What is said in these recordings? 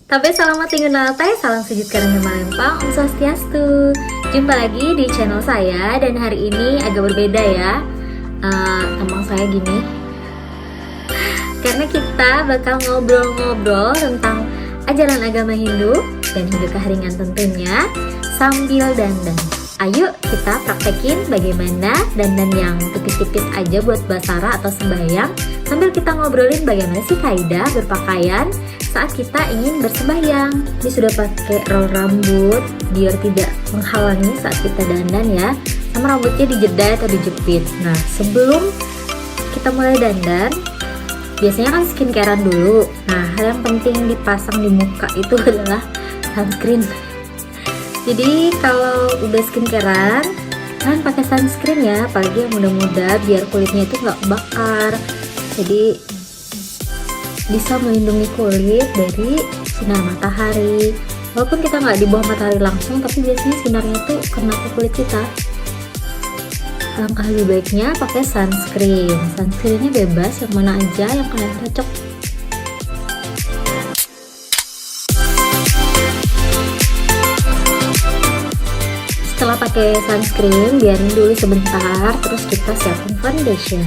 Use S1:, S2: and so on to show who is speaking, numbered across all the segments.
S1: Tapi selamat tinggal Natal, salam sujud karena Malempang, Om Swastiastu. Jumpa lagi di channel saya dan hari ini agak berbeda ya. Tampang saya gini karena kita bakal ngobrol-ngobrol tentang ajaran agama Hindu dan Hindu Kahringan tentunya sambil dandan. Ayo kita praktekin bagaimana dandan yang tipis-tipis aja buat basara atau sembahyang, sambil kita ngobrolin bagaimana sih kaidah berpakaian saat kita ingin bersembahyang. Ini sudah pakai roll rambut biar tidak menghalangi saat kita dandan ya, sama rambutnya dijeda atau dijepit. Nah, sebelum kita mulai dandan, biasanya kan skincarean dulu. Nah, hal yang penting dipasang di muka itu adalah sunscreen. Jadi kalau udah skincarean, kan pakai sunscreen ya, apalagi yang muda-muda biar kulitnya itu nggak bakar. Jadi bisa melindungi kulit dari sinar matahari. Walaupun kita nggak di bawah matahari langsung, tapi biasanya sinarnya tuh kena ke kulit kita. Langkah lebih baiknya pakai sunscreen. Sunscreennya bebas, yang mana aja yang kalian cocok. Setelah pakai sunscreen, biarin dulu sebentar, terus kita siapin foundation.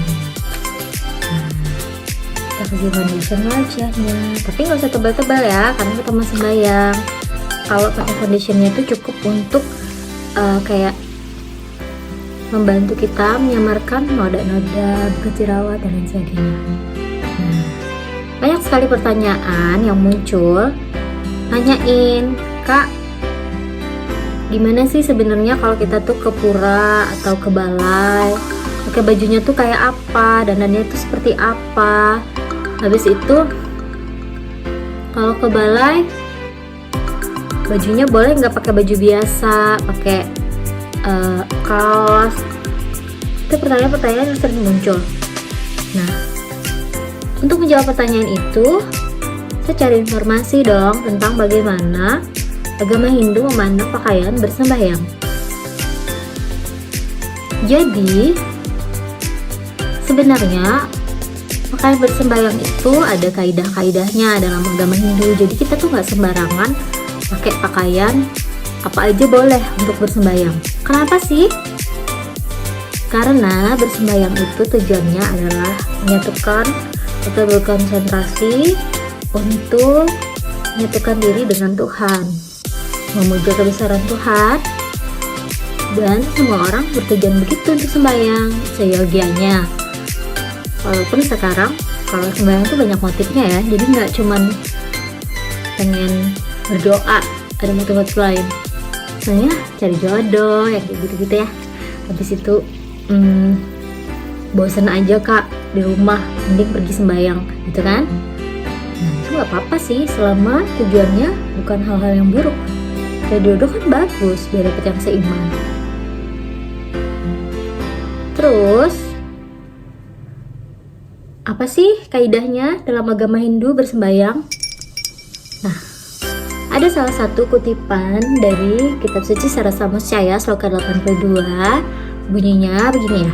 S1: Kita kasih foundation wajahnya, tapi nggak usah tebal-tebal ya, karena kita mau sembahyang. Kalau pakai foundationnya itu cukup untuk kayak membantu kita menyamarkan noda-noda, bekas jerawat dan lain sebagainya. Nah, banyak sekali pertanyaan yang muncul, nanyain, Kak, gimana sih sebenarnya kalau kita tuh ke pura atau ke balai, pakai bajunya tuh kayak apa, dandannya itu seperti apa. Habis itu kalau ke balai, bajunya boleh nggak pakai baju biasa, pakai kaos. Itu pertanyaan-pertanyaan yang sering muncul. Nah, untuk menjawab pertanyaan itu, saya cari informasi dong tentang bagaimana agama Hindu memandang pakaian bersembahyang. Jadi, sebenarnya pakaian bersembahyang itu ada kaidah-kaidahnya dalam agama Hindu. Jadi kita tuh nggak sembarangan pakai pakaian apa aja boleh untuk bersembahyang. Kenapa sih? Karena bersembahyang itu tujuannya adalah menyatukan atau berkonsentrasi untuk menyatukan diri dengan Tuhan, memuja kebesaran Tuhan, dan semua orang bertujuan begitu untuk sembahyang seyogianya. Walaupun sekarang kalau sembahyang tuh banyak motifnya ya, jadi nggak cuman pengen berdoa, ada motif-motif lain. Misalnya cari jodoh, yang kayak gitu-gitu ya. Habis itu bosan aja Kak di rumah, mending pergi sembahyang gitu kan. Nah, itu nggak apa-apa sih selama tujuannya bukan hal-hal yang buruk. Cari jodoh kan bagus biar dapet yang seiman. Terus apa sih kaidahnya dalam agama Hindu bersembahyang? Nah, ada salah satu kutipan dari kitab suci Sarasamudcaya sloka 82, bunyinya begini ya.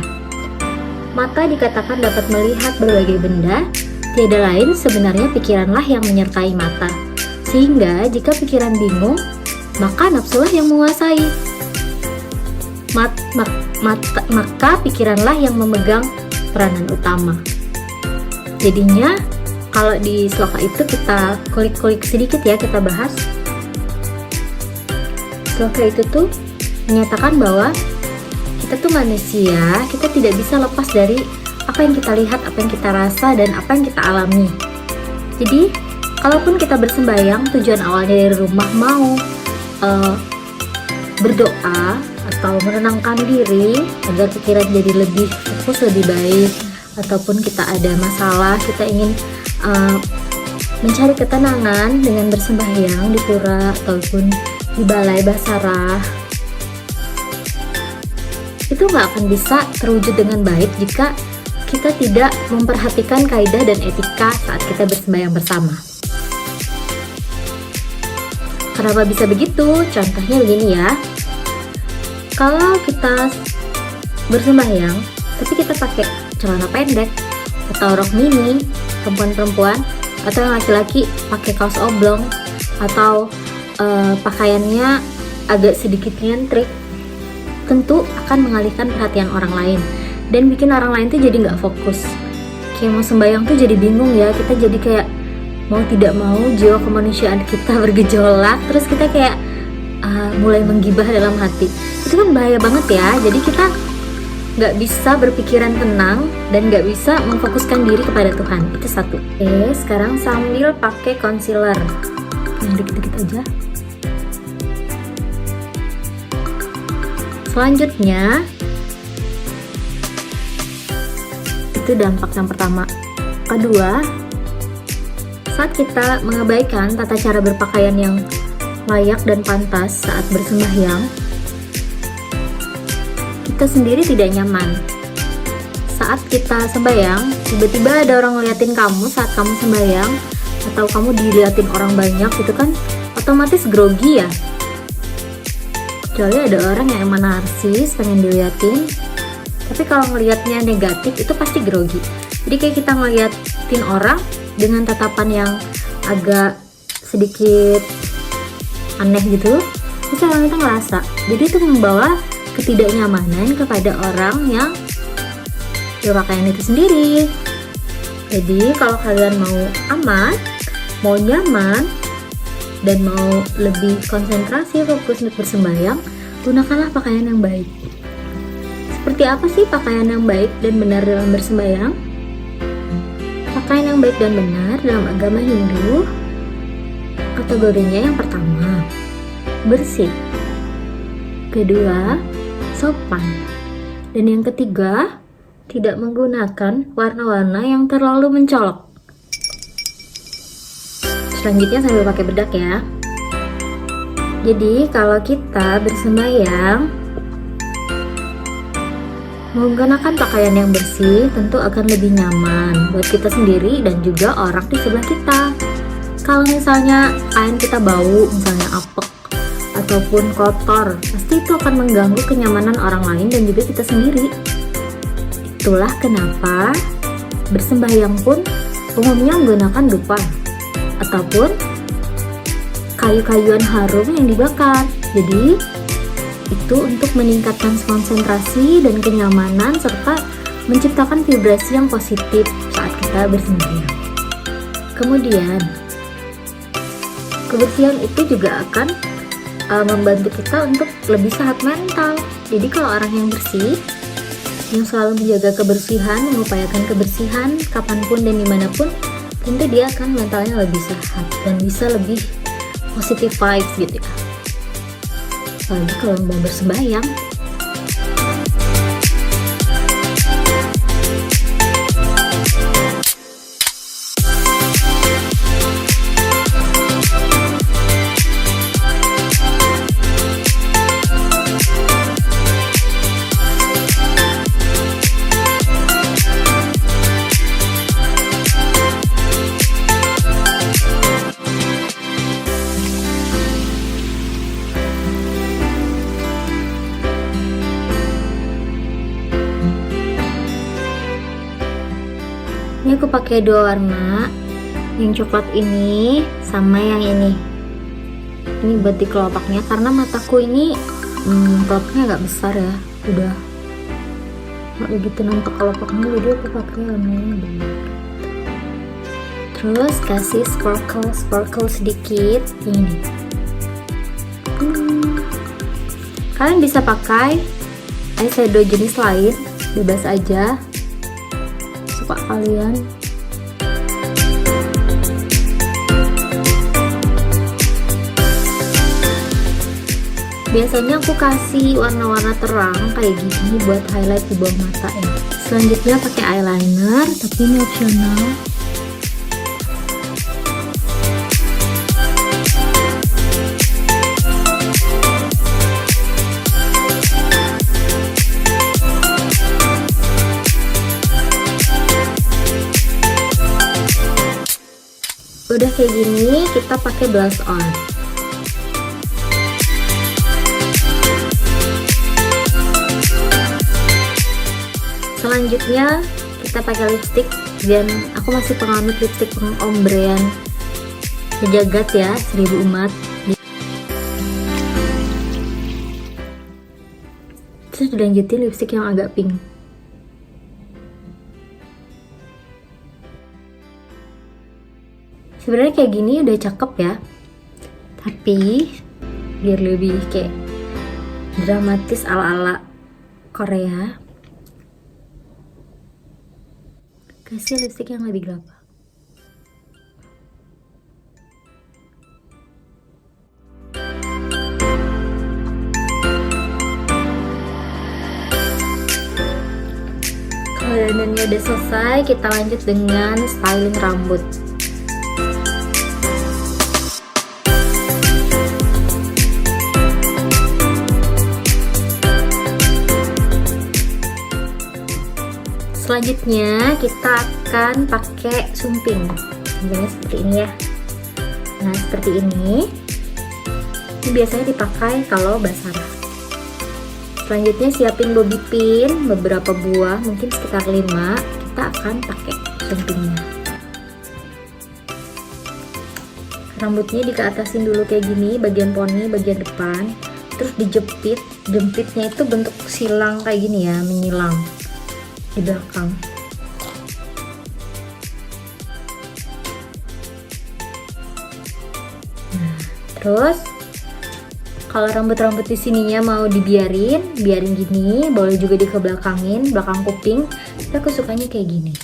S1: Mata dikatakan dapat melihat berbagai benda, tiada lain sebenarnya pikiranlah yang menyertai mata. Sehingga jika pikiran bingung, maka nafsulah yang menguasai. Maka pikiranlah yang memegang peranan utama. Jadinya kalau di sloka itu kita kulik-kulik sedikit ya, kita bahas. Sloka itu tuh menyatakan bahwa kita tuh manusia, kita tidak bisa lepas dari apa yang kita lihat, apa yang kita rasa, dan apa yang kita alami. Jadi, kalaupun kita bersembahyang, tujuan awalnya dari rumah mau berdoa atau menenangkan diri agar pikiran jadi lebih fokus, lebih baik, ataupun kita ada masalah, kita ingin mencari ketenangan dengan bersembahyang di pura ataupun di balai basara, itu nggak akan bisa terwujud dengan baik jika kita tidak memperhatikan kaidah dan etika saat kita bersembahyang bersama. Kenapa bisa begitu? Contohnya begini ya. Kalau kita bersembahyang tapi kita pakai celana pendek atau rok mini, perempuan-perempuan, atau yang laki-laki pakai kaos oblong, atau pakaiannya agak sedikit nyentrik, tentu akan mengalihkan perhatian orang lain dan bikin orang lain tuh jadi nggak fokus. Kayak mau sembahyang tuh jadi bingung ya, kita jadi kayak mau tidak mau jiwa kemanusiaan kita bergejolak, terus kita kayak mulai menggibah dalam hati. Itu kan bahaya banget ya. Jadi kita nggak bisa berpikiran tenang dan nggak bisa memfokuskan diri kepada Tuhan. Itu satu. Oke, sekarang sambil pakai concealer yang dikit-dikit aja. Selanjutnya, itu dampak yang pertama. Kedua, saat kita mengabaikan tata cara berpakaian yang layak dan pantas saat bersembahyang, kita sendiri tidak nyaman. Saat kita sembahyang, tiba-tiba ada orang ngeliatin kamu saat kamu sembahyang, atau kamu diliatin orang banyak, itu kan otomatis grogi ya. Kecuali ada orang yang emang narsis, pengen diliatin. Tapi kalau ngeliatnya negatif, itu pasti grogi. Jadi kayak kita ngeliatin orang dengan tatapan yang agak sedikit aneh gitu, terus orang itu ngerasa. Jadi itu membawa ketidaknyamanan kepada orang yang berpakaian itu sendiri. Jadi kalau kalian mau aman, mau nyaman, dan mau lebih konsentrasi fokus untuk bersembahyang, gunakanlah pakaian yang baik. Seperti apa sih pakaian yang baik dan benar dalam bersembahyang? Pakaian yang baik dan benar dalam agama Hindu, kategorinya yang pertama, bersih. Kedua, sopan. Dan yang ketiga, tidak menggunakan warna-warna yang terlalu mencolok. Selanjutnya sambil pakai bedak ya. Jadi kalau kita bersembahyang menggunakan pakaian yang bersih, tentu akan lebih nyaman buat kita sendiri dan juga orang di sebelah kita. Kalau misalnya kain kita bau, misalnya apek ataupun kotor, pasti itu akan mengganggu kenyamanan orang lain dan juga kita sendiri. Itulah kenapa bersembahyang pun umumnya menggunakan dupa ataupun kayu-kayuan harum yang dibakar. Jadi itu untuk meningkatkan konsentrasi dan kenyamanan serta menciptakan vibrasi yang positif saat kita bersembahyang. Kemudian kebersihan itu juga akan membantu kita untuk lebih sehat mental. Jadi kalau orang yang bersih, yang selalu menjaga kebersihan, mengupayakan kebersihan kapanpun dan dimanapun, tentu dia akan mentalnya lebih sehat dan bisa lebih positive vibes gitu ya. Apalagi kalau mau bersembahyang. Ini aku pakai dua warna, yang coklat ini sama yang ini. Ini buat di kelopaknya karena mataku ini kelopaknya agak besar ya, udah nggak begitu nampak kelopaknya, jadi aku pakai warnanya dulu. Terus kasih sparkle sedikit ini. Kalian bisa pakai eyeshadow jenis lain, bebas aja, suka kalian. Biasanya aku kasih warna-warna terang kayak gini buat highlight di bawah mata ya. Selanjutnya pakai eyeliner, tapi ini opsional. Udah kayak gini, kita pakai blush on. Selanjutnya kita pakai lipstick, dan aku masih penganut lipstick ombrean sejagat ya 1000 umat. Terus dilanjutin lipstick yang agak pink. Sebenarnya kayak gini udah cakep ya, tapi biar lebih kayak dramatis ala-ala Korea, kasih lipstick yang lebih gelap. Kalau dandannya udah selesai, kita lanjut dengan styling rambut. Selanjutnya kita akan pakai sumping. Sumpingnya seperti ini ya. Nah, seperti ini. Ini biasanya dipakai kalau basah. Selanjutnya siapin bobby pin beberapa buah, mungkin sekitar 5. Kita akan pakai sumpingnya. Rambutnya dikeatasin dulu kayak gini, bagian poni, bagian depan. Terus dijepit. Jepitnya itu bentuk silang kayak gini ya, menyilang di belakang. Nah, terus kalau rambut-rambut di sininya mau biarin gini, boleh juga dikebelakangin, belakang kuping. Tapi aku sukanya kayak gini.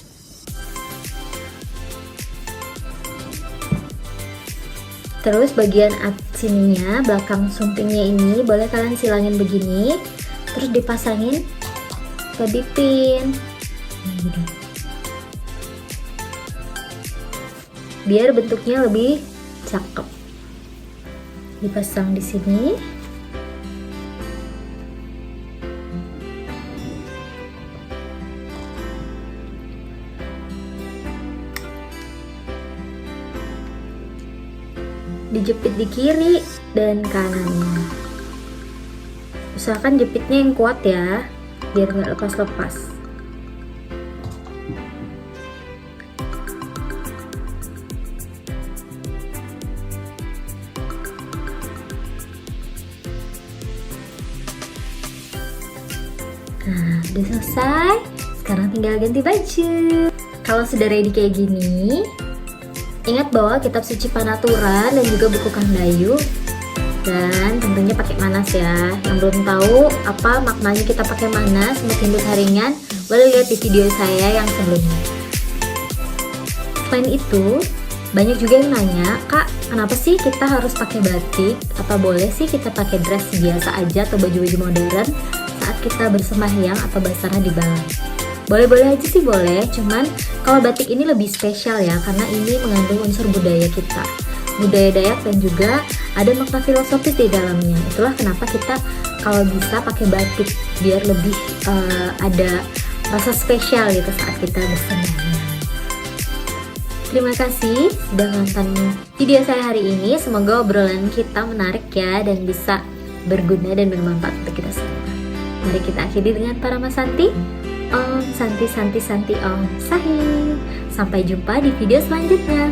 S1: Terus bagian sininya, belakang sumpingnya ini boleh kalian silangin begini, terus dipasangin bobby pin. Gini. Biar bentuknya lebih cakep. Dipasang di sini. Dijepit di kiri dan kanannya. Usahakan jepitnya yang kuat ya, biar nggak lepas-lepas. Nah, udah selesai. Sekarang tinggal ganti baju. Kalau sudah ready kayak gini, ingat bawa kitab suci Panaturan dan juga buku Kandayu. Dan tentunya pakai manas ya. Yang belum tahu apa maknanya kita pakai manas untuk hindus haringan, boleh lihat di video saya yang sebelumnya. Selain itu, banyak juga yang nanya, Kak, kenapa sih kita harus pakai batik? Apa boleh sih kita pakai dress biasa aja atau baju-baju modern saat kita bersembahyang atau basarah di balai? Boleh-boleh aja sih boleh, cuman kalau batik ini lebih spesial ya, karena ini mengandung unsur budaya kita, budaya Dayak, dan juga ada makna filosofis di dalamnya. Itulah kenapa kita kalau bisa pakai batik, biar lebih ada rasa spesial gitu saat kita bersembahyang. Terima kasih sudah menonton video saya hari ini. Semoga obrolan kita menarik ya, dan bisa berguna dan bermanfaat untuk kita semua. Mari kita akhiri dengan Parama Santi. Om Santi Santi Santi Om Sahih. Sampai jumpa di video selanjutnya.